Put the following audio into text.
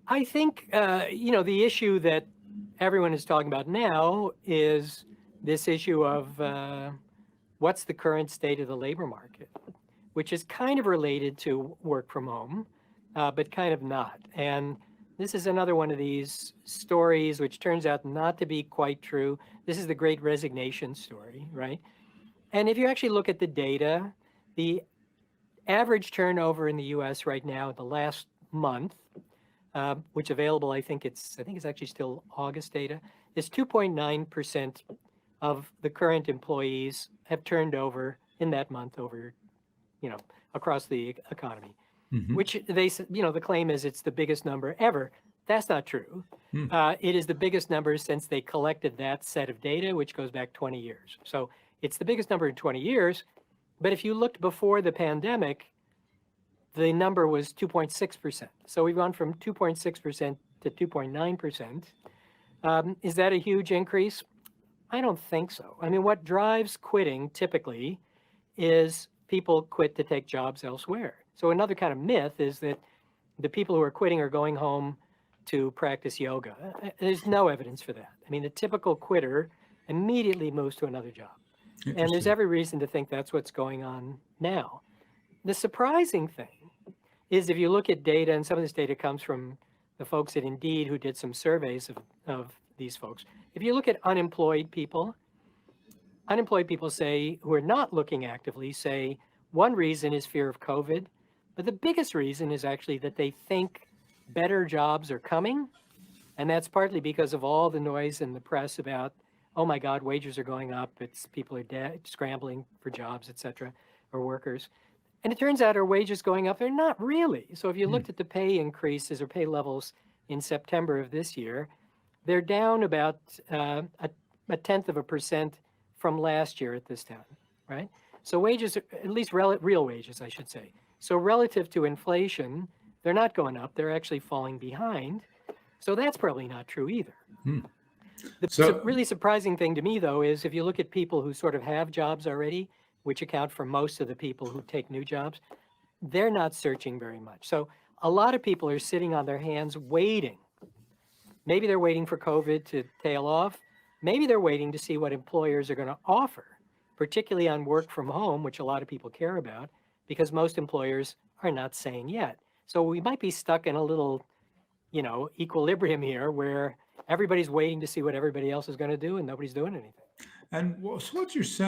I think, the issue that everyone is talking about now is this issue of what's the current state of the labor market, which is kind of related to work from home, but kind of not. And this is another one of these stories which turns out not to be quite true. This is the great resignation story, right? And if you actually look at the data, the average turnover in the US right now, the last month, which available, I think it's actually still August data, is 2.9% of the current employees have turned over in that month over, you know, across the economy, Hmm. which the claim is it's the biggest number ever. That's not true. Hmm. It is the biggest number since they collected that set of data, which goes back 20 years. So it's the biggest number in 20 years. But if you looked before the pandemic, the number was 2.6%. So we've gone from 2.6% to 2.9%. Is that a huge increase? I don't think so. I mean, what drives quitting typically is people quit to take jobs elsewhere. So another kind of myth is that the people who are quitting are going home to practice yoga. There's no evidence for that. I mean, the typical quitter immediately moves to another job. And there's Interesting. every reason to think that's what's going on now. The surprising thing is if you look at data, and some of this data comes from the folks at Indeed who did some surveys of these folks. If you look at unemployed people say, who are not looking actively, say one reason is fear of COVID, but the biggest reason is actually that they think better jobs are coming. And that's partly because of all the noise in the press about, oh my God, wages are going up, it's people are scrambling for jobs, et cetera, or workers. And it turns out our wages going up, they're not really. So if you Hmm. looked at the pay increases or pay levels in September of this year, they're down about a tenth of a percent from last year at this time, right? So wages, at least real wages, I should say. So relative to inflation, they're not going up, they're actually falling behind. So that's probably not true either. Hmm. The So, really surprising thing to me, though, is if you look at people who sort of have jobs already, which account for most of the people who take new jobs, they're not searching very much. So a lot of people are sitting on their hands waiting. Maybe they're waiting for COVID to tail off. Maybe they're waiting to see what employers are going to offer, particularly on work from home, which a lot of people care about, because most employers are not saying yet. So we might be stuck in a little, equilibrium here where everybody's waiting to see what everybody else is going to do and nobody's doing anything. so what's your sense